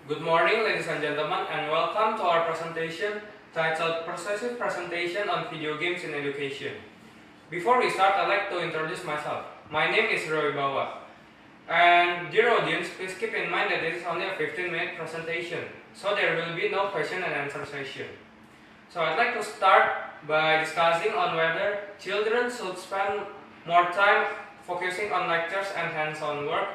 Good morning, ladies and gentlemen, and welcome to our presentation titled Persuasive Presentation on Video Games in Education. Before we start, I'd like to introduce myself. My name is Rio Wibawa. And dear audience, please keep in mind that this is only a 15-minute presentation, so there will be no question and answer session. So I'd like to start by discussing on whether children should spend more time focusing on lectures and hands-on work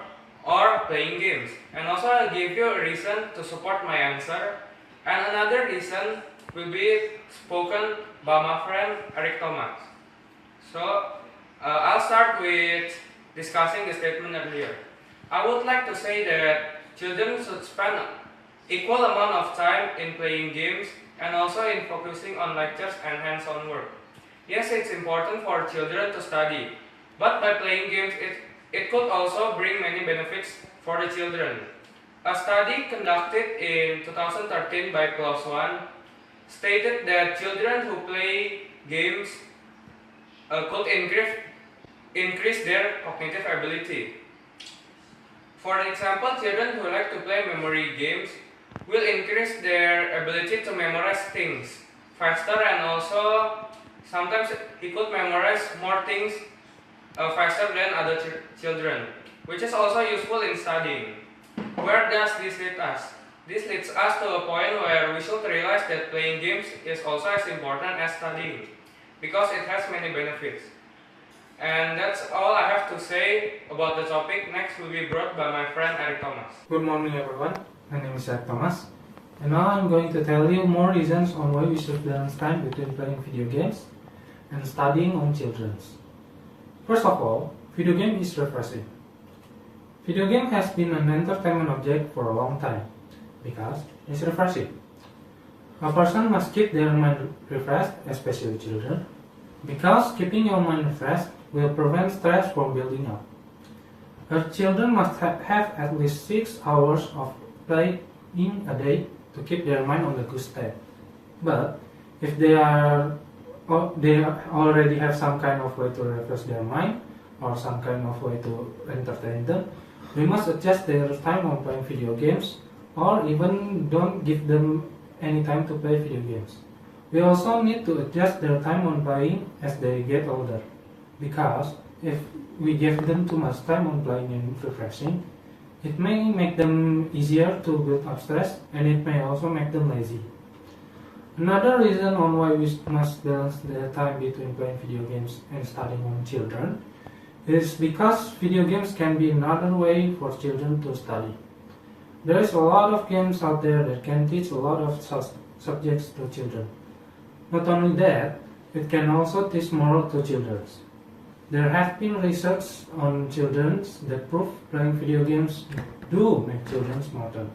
or playing games. And also I'll give you a reason to support my answer. And another reason will be spoken by my friend Eric Thomas. So I'll start with discussing the statement earlier. I would like to say that children should spend equal amount of time in playing games and also in focusing on lectures and hands-on work. Yes, it's important for children to study, but by playing games it could also bring many benefits for the children. A study conducted in 2013 by PLOS ONE stated that children who play games could increase their cognitive ability. For example, children who like to play memory games will increase their ability to memorize things faster, and also sometimes he could memorize more things faster than other children, which is also useful in studying. Where does this lead us? This leads us to a point where we should realize that playing games is also as important as studying, because it has many benefits. And that's all I have to say about the topic. Next will be brought by my friend Eric Thomas. Good morning everyone, my name is Eric Thomas, and now I'm going to tell you more reasons on why we should balance time between playing video games and studying on children's. First of all, video game is refreshing. Video game has been an entertainment object for a long time because it's refreshing. A person must keep their mind refreshed, especially children, because keeping your mind refreshed will prevent stress from building up. Our children must have at least 6 hours of play in a day to keep their mind on the good state. But if they already have some kind of way to refresh their mind or some kind of way to entertain them, we must adjust their time on playing video games, or even don't give them any time to play video games. We also need to adjust their time on playing as they get older, because if we give them too much time on playing and refreshing, it may make them easier to build up stress, and it may also make them lazy. Another reason on why we must balance the time between playing video games and studying on children is because video games can be another way for children to study. There is a lot of games out there that can teach a lot of subjects to children. Not only that, it can also teach moral to children. There have been research on children that prove playing video games do make children smarter.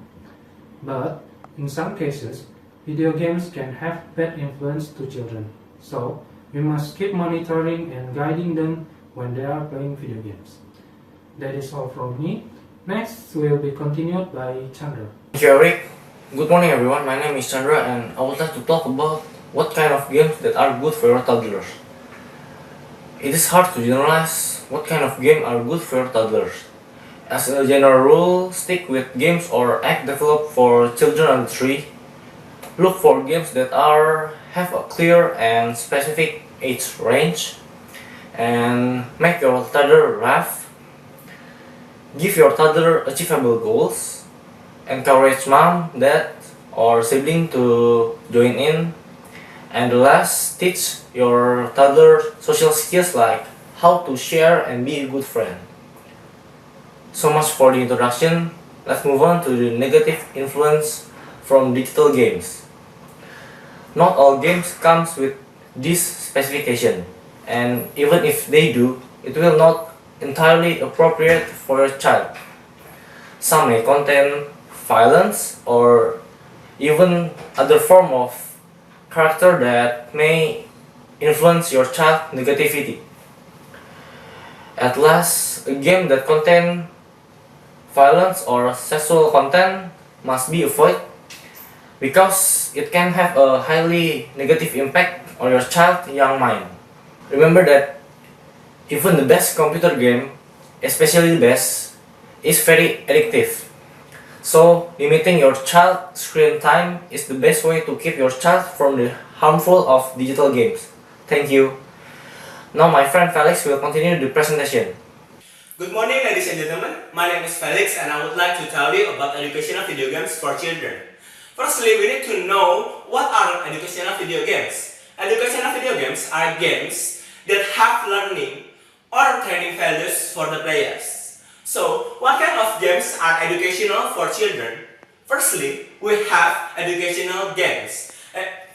But in some cases, video games can have bad influence to children. So we must keep monitoring and guiding them when they are playing video games. That is all from me. Next will be continued by Chandra. Thank you, Eric. Good morning everyone, my name is Chandra and I would like to talk about what kind of games that are good for your toddlers. It is hard to generalize what kind of game are good for your toddlers. As a general rule, stick with games or apps developed for children under 3. Look for games that have a clear and specific age range, and make your toddler laugh. Give your toddler achievable goals. Encourage mom, dad, or sibling to join in. And last, teach your toddler social skills like how to share and be a good friend. So much for the introduction. Let's move on to the negative influence from digital games. Not all games comes with this specification, and even if they do, it will not entirely appropriate for your child. Some may contain violence or even other form of character that may influence your child negativity. At last, a game that contains violence or sexual content must be avoided because it can have a highly negative impact on your child's young mind. Remember that even the best computer game, especially the best, is very addictive. So, limiting your child screen time is the best way to keep your child from the harmful of digital games. Thank you. Now my friend Felix will continue the presentation. Good morning, ladies and gentlemen. My name is Felix and I would like to tell you about educational video games for children. Firstly, we need to know what are educational video games. Educational video games are games that have learning or training values for the players. So, what kind of games are educational for children? Firstly, we have educational games.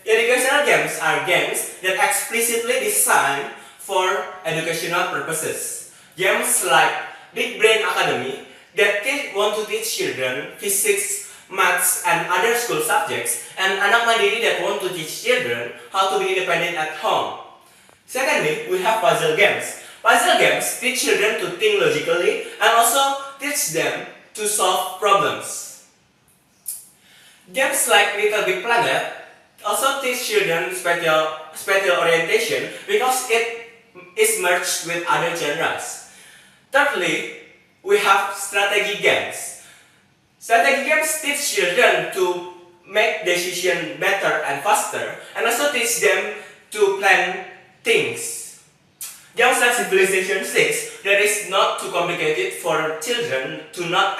Educational games are games that explicitly designed for educational purposes. Games like Big Brain Academy that want to teach children physics, maths, and other school subjects, and Anak Mandiri that want to teach children how to be independent at home. Secondly, we have puzzle games. Puzzle games teach children to think logically and also teach them to solve problems. Games like Little Big Planet also teach children spatial orientation because it is merged with other genres. Thirdly, we have strategy games. Strategy games teach children to make decisions better and faster, and also teach them to plan things. Games like Civilization 6 that is not too complicated for children to not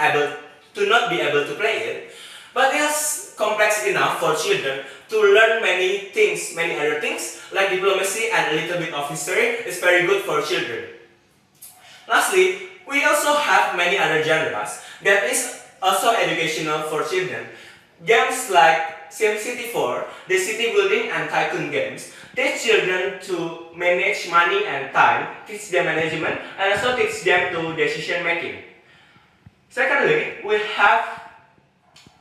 be able to play it, but it is complex enough for children to learn many other things like diplomacy and a little bit of history is very good for children. Lastly, we also have many other genres that is also educational for children. Games like SimCity 4, the city building and tycoon games, teach children to manage money and time, teach them management, and also teach them to decision making. Secondly, we have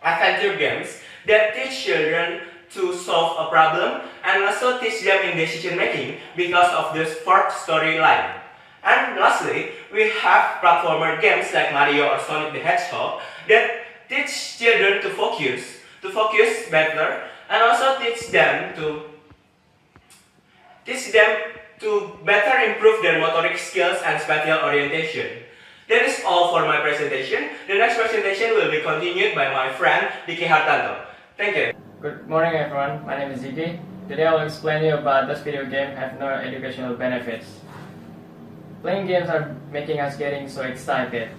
adventure games that teach children to solve a problem and also teach them in decision making because of the sport storyline. And lastly, we have platformer games like Mario or Sonic the Hedgehog that teach children to focus better, and also teach them to better improve their motoric skills and spatial orientation. That is all for my presentation. The next presentation will be continued by my friend Dicky Hertanto. Thank you. Good morning everyone, my name is Dicky. Today I will explain you about this video game have no educational benefits. Playing games are making us getting so excited,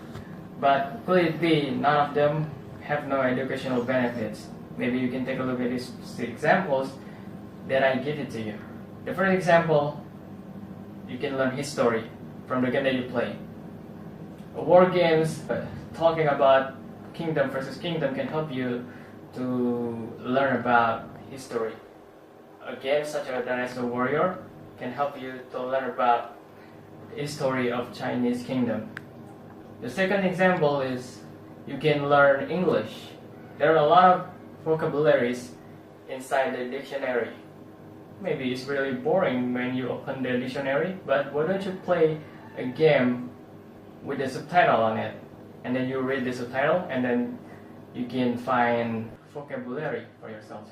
but could it be none of them have no educational benefits? Maybe you can take a look at these examples that I give it to you. The first example, you can learn history from the game that you play. War games talking about kingdom versus kingdom can help you to learn about history. A game such as Dynasty Warrior can help you to learn about the history of Chinese kingdom. The second example is you can learn English. There are a lot of vocabularies inside the dictionary. Maybe it's really boring when you open the dictionary, but why don't you play a game with the subtitle on it, and then you read the subtitle and then you can find vocabulary for yourself.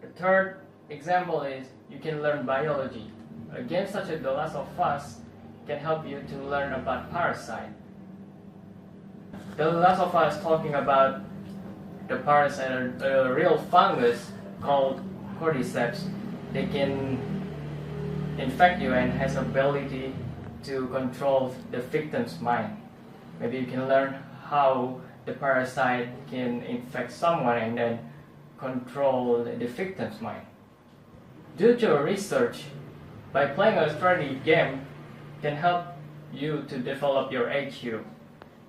The third example is you can learn biology. A game such as The Last of Us can help you to learn about parasite. The Last of Us talking about the parasite, a real fungus called cordyceps. They can infect you and has ability to control the victim's mind. Maybe you can learn how the parasite can infect someone and then control the victim's mind. Due to research, by playing a strategy game can help you to develop your IQ.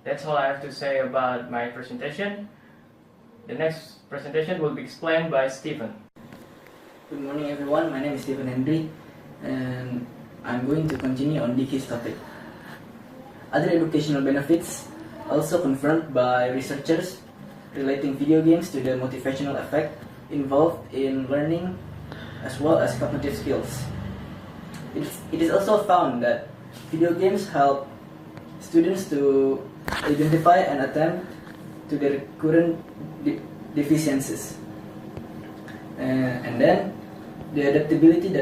That's all I have to say about my presentation. The next presentation will be explained by Stephen. Good morning everyone, my name is Hendry and I'm going to continue on Dicky's topic. Other educational benefits also confirmed by researchers relating video games to the motivational effect involved in learning as well as cognitive skills. It is also found that video games help students to identify and attempt to their current deficiencies. And then the adaptability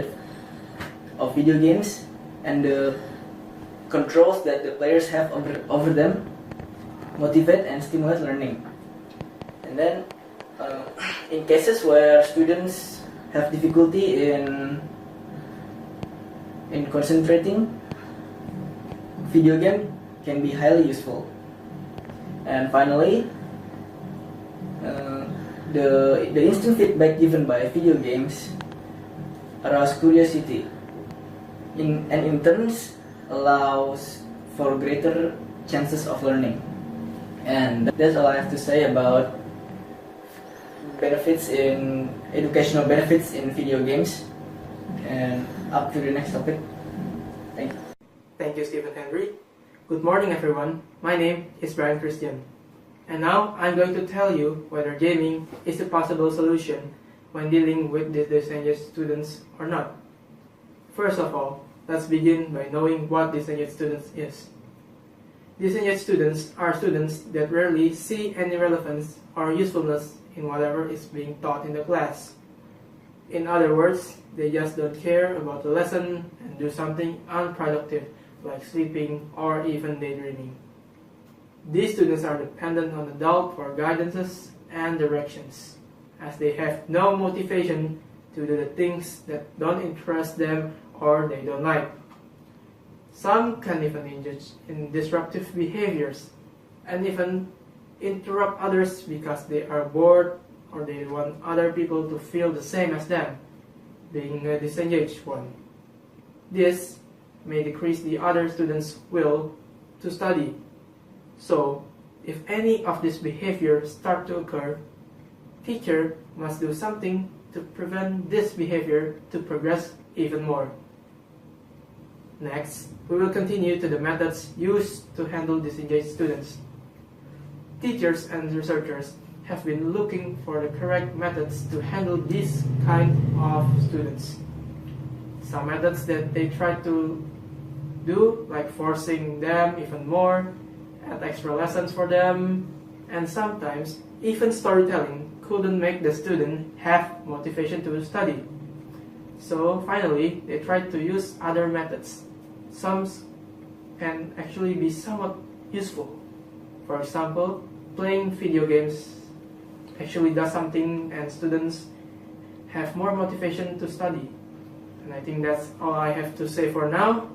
of video games and the controls that the players have over them motivate and stimulate learning. And then, in cases where students have difficulty in concentrating, video game can be highly useful. And finally, the instant feedback given by video games arouse curiosity, and in turns allows for greater chances of learning. And that's all I have to say about educational benefits in video games. And up to the next topic. Thank you. Thank you, Stephen Hendry. Good morning, everyone. My name is Bryan Christian. And now I'm going to tell you whether gaming is a possible solution when dealing with disadvantaged students or not. First of all, let's begin by knowing what disadvantaged students is. Disadvantaged students are students that rarely see any relevance or usefulness in whatever is being taught in the class. In other words, they just don't care about the lesson and do something unproductive like sleeping or even daydreaming. These students are dependent on adults for guidances and directions, as they have no motivation to do the things that don't interest them or they don't like. Some can even engage in disruptive behaviors and even interrupt others because they are bored or they want other people to feel the same as them, being a disengaged one. This may decrease the other students' will to study. So, if any of these behaviors start to occur, teacher must do something to prevent this behavior to progress even more. Next, we will continue to the methods used to handle disengaged students. Teachers and researchers have been looking for the correct methods to handle this kind of students. Some methods that they try to do, like forcing them even more, add extra lessons for them, and sometimes even storytelling couldn't make the student have motivation to study. So finally, they tried to use other methods. Some can actually be somewhat useful. For example, playing video games actually does something and students have more motivation to study. And I think that's all I have to say for now.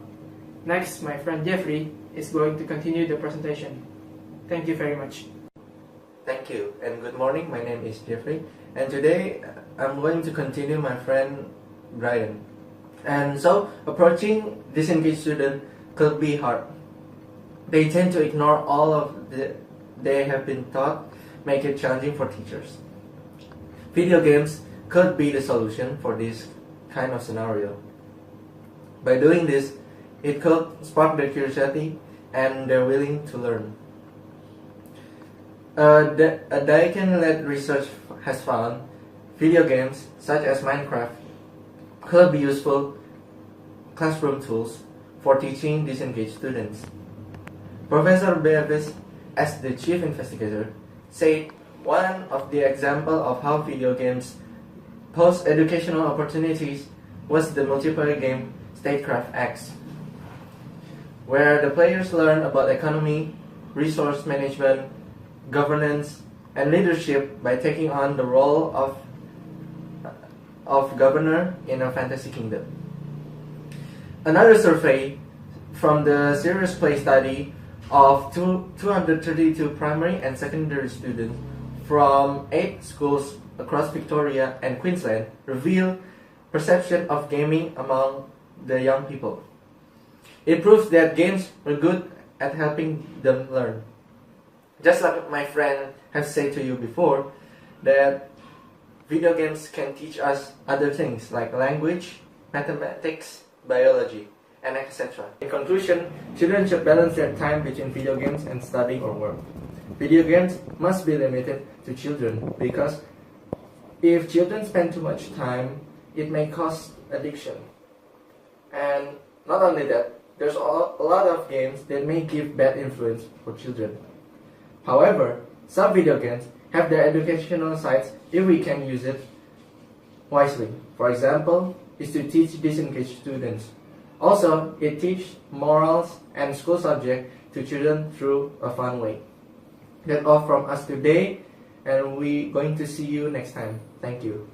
Next, my friend Jeffry is going to continue the presentation. Thank you very much. Thank you and good morning. My name is Jeffry and today I'm going to continue my friend Bryan. And so approaching disengaged student could be hard. They tend to ignore all of they have been taught, make it challenging for teachers. Video games could be the solution for this kind of scenario. By doing this, it could spark their curiosity and their willing to learn. A Dicky-led research has found video games such as Minecraft could be useful classroom tools for teaching disengaged students. Professor Beavis, as the chief investigator, said one of the examples of how video games pose educational opportunities was the multiplayer game Statecraft X, where the players learn about economy, resource management, governance, and leadership by taking on the role of governor in a fantasy kingdom. Another survey from the Serious Play study of 232 primary and secondary students from 8 schools across Victoria and Queensland revealed perception of gaming among the young people. It proves that games were good at helping them learn. Just like my friend has said to you before, that video games can teach us other things like language, mathematics, biology, and etc. In conclusion, children should balance their time between video games and studying or work. Video games must be limited to children because if children spend too much time, it may cause addiction. And not only that, there's a lot of games that may give bad influence for children. However, some video games have their educational sides if we can use it wisely. For example, is to teach disengaged students. Also, it teaches morals and school subjects to children through a fun way. That's all from us today. and we're going to see you next time. Thank you.